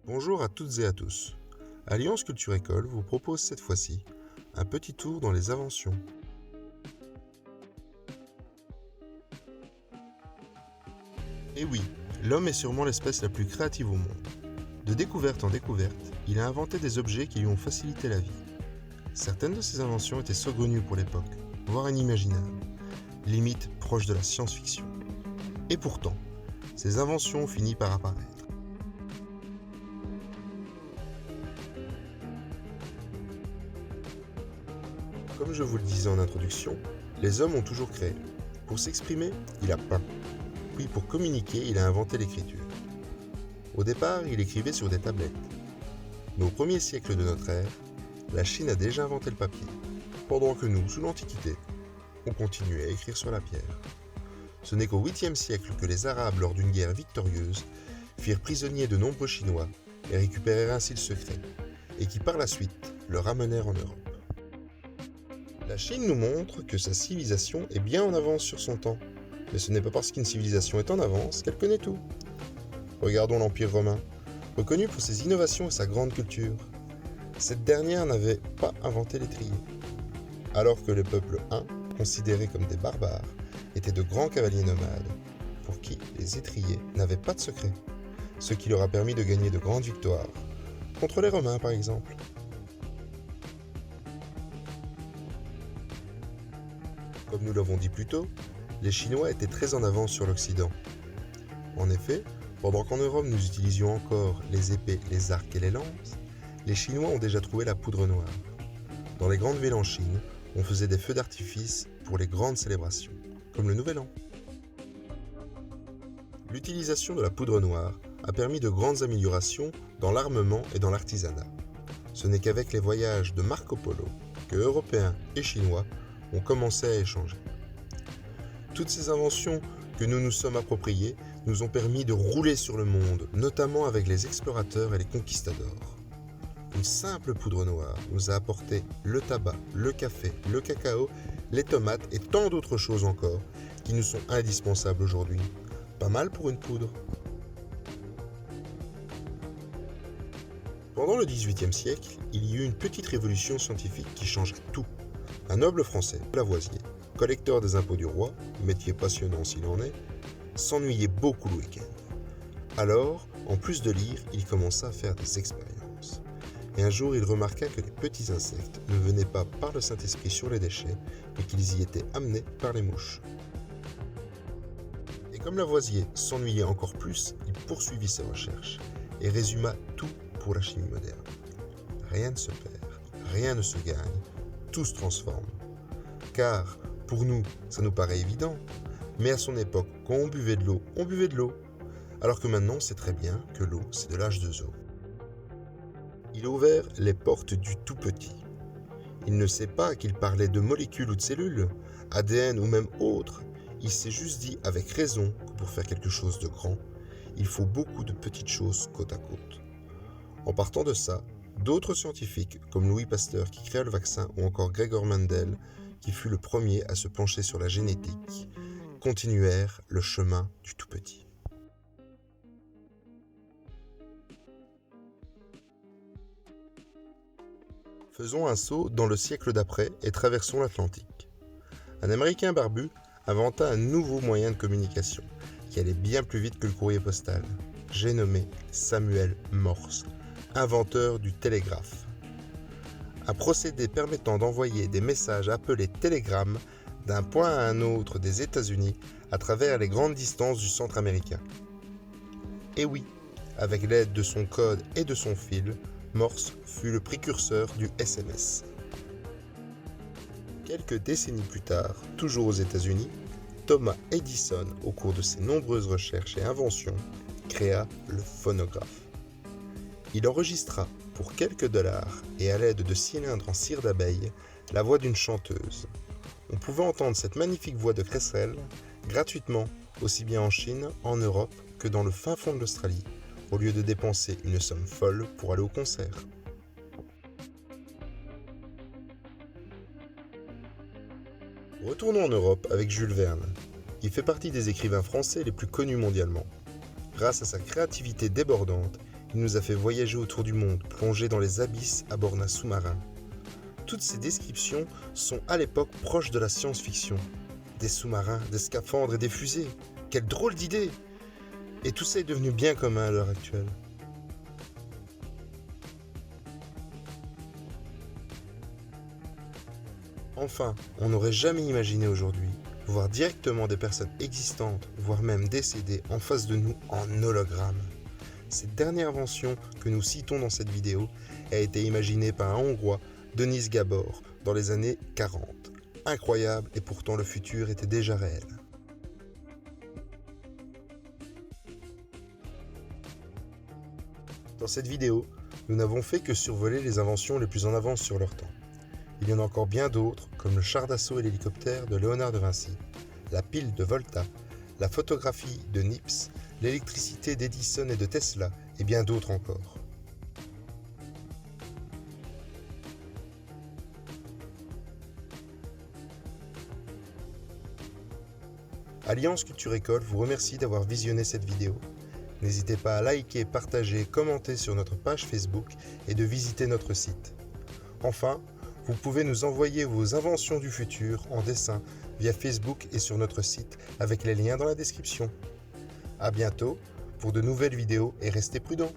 Bonjour à toutes et à tous. Alliance Culture École vous propose cette fois-ci un petit tour dans les inventions. Et oui, l'homme est sûrement l'espèce la plus créative au monde. De découverte en découverte, il a inventé des objets qui lui ont facilité la vie. Certaines de ces inventions étaient saugrenues pour l'époque, voire inimaginables, limite proches de la science-fiction. Et pourtant, ces inventions ont fini par apparaître. Comme je vous le disais en introduction, les hommes ont toujours créé. Pour s'exprimer, il a peint. Puis pour communiquer, il a inventé l'écriture. Au départ, il écrivait sur des tablettes. Mais au 1er siècle de notre ère, la Chine a déjà inventé le papier, pendant que nous, sous l'Antiquité, on continuait à écrire sur la pierre. Ce n'est qu'au 8e siècle que les Arabes, lors d'une guerre victorieuse, firent prisonniers de nombreux Chinois et récupérèrent ainsi le secret, et qui par la suite le ramenèrent en Europe. La Chine nous montre que sa civilisation est bien en avance sur son temps, mais ce n'est pas parce qu'une civilisation est en avance qu'elle connaît tout. Regardons l'Empire romain, reconnu pour ses innovations et sa grande culture. Cette dernière n'avait pas inventé l'étrier, alors que le peuple huns, considérés comme des barbares, étaient de grands cavaliers nomades, pour qui les étriers n'avaient pas de secret, ce qui leur a permis de gagner de grandes victoires, contre les Romains par exemple. Comme nous l'avons dit plus tôt, les Chinois étaient très en avance sur l'Occident. En effet, pendant qu'en Europe nous utilisions encore les épées, les arcs et les lances, les Chinois ont déjà trouvé la poudre noire. Dans les grandes villes en Chine, on faisait des feux d'artifice pour les grandes célébrations, comme le Nouvel An. L'utilisation de la poudre noire a permis de grandes améliorations dans l'armement et dans l'artisanat. Ce n'est qu'avec les voyages de Marco Polo que Européens et Chinois ont commencé à échanger. Toutes ces inventions que nous nous sommes appropriées nous ont permis de rouler sur le monde, notamment avec les explorateurs et les conquistadors. Une simple poudre noire nous a apporté le tabac, le café, le cacao, les tomates et tant d'autres choses encore qui nous sont indispensables aujourd'hui. Pas mal pour une poudre. Pendant le XVIIIe siècle, il y eut une petite révolution scientifique qui changea tout. Un noble français, Lavoisier, collecteur des impôts du roi, métier passionnant s'il en est, s'ennuyait beaucoup le week-end. Alors, en plus de lire, il commença à faire des expériences. Et un jour, il remarqua que les petits insectes ne venaient pas par le Saint-Esprit sur les déchets, mais qu'ils y étaient amenés par les mouches. Et comme Lavoisier s'ennuyait encore plus, il poursuivit ses recherches et résuma tout pour la chimie moderne. Rien ne se perd, rien ne se gagne, tout se transforme. Car, pour nous, ça nous paraît évident, mais à son époque, quand on buvait de l'eau, on buvait de l'eau. Alors que maintenant, on sait très bien que l'eau, c'est de l'H2O. Il a ouvert les portes du tout petit. Il ne sait pas qu'il parlait de molécules ou de cellules, ADN ou même autres. Il s'est juste dit avec raison que pour faire quelque chose de grand, il faut beaucoup de petites choses côte à côte. En partant de ça, d'autres scientifiques, comme Louis Pasteur qui créa le vaccin ou encore Gregor Mendel, qui fut le premier à se pencher sur la génétique, continuèrent le chemin du tout petit. Faisons un saut dans le siècle d'après et traversons l'Atlantique. Un Américain barbu inventa un nouveau moyen de communication qui allait bien plus vite que le courrier postal. J'ai nommé Samuel Morse, inventeur du télégraphe. Un procédé permettant d'envoyer des messages appelés télégrammes d'un point à un autre des États-Unis à travers les grandes distances du centre américain. Et oui, avec l'aide de son code et de son fil, Morse fut le précurseur du SMS. Quelques décennies plus tard, toujours aux États-Unis, Thomas Edison, au cours de ses nombreuses recherches et inventions, créa le phonographe. Il enregistra pour quelques dollars et à l'aide de cylindres en cire d'abeille la voix d'une chanteuse. On pouvait entendre cette magnifique voix de crécelle gratuitement, aussi bien en Chine, en Europe que dans le fin fond de l'Australie, au lieu de dépenser une somme folle pour aller au concert. Retournons en Europe avec Jules Verne. Il fait partie des écrivains français les plus connus mondialement. Grâce à sa créativité débordante, Il nous a fait voyager autour du monde, plonger dans les abysses à bord d'un sous-marin. Toutes ces descriptions sont à l'époque proches de la science-fiction. Des sous-marins, des scaphandres et des fusées. Quelle drôle d'idée! Et tout ça est devenu bien commun à l'heure actuelle. Enfin, on n'aurait jamais imaginé aujourd'hui voir directement des personnes existantes, voire même décédées, en face de nous en hologramme. Cette dernière invention que nous citons dans cette vidéo a été imaginée par un Hongrois, Denis Gabor, dans les années 40. Incroyable, et pourtant le futur était déjà réel. Dans cette vidéo, nous n'avons fait que survoler les inventions les plus en avance sur leur temps. Il y en a encore bien d'autres, comme le char d'assaut et l'hélicoptère de Léonard de Vinci, la pile de Volta, la photographie de Nips, l'électricité d'Edison et de Tesla, et bien d'autres encore. Alliance Culture École vous remercie d'avoir visionné cette vidéo. N'hésitez pas à liker, partager, commenter sur notre page Facebook et de visiter notre site. Enfin, vous pouvez nous envoyer vos inventions du futur en dessin via Facebook et sur notre site avec les liens dans la description. À bientôt pour de nouvelles vidéos et restez prudents.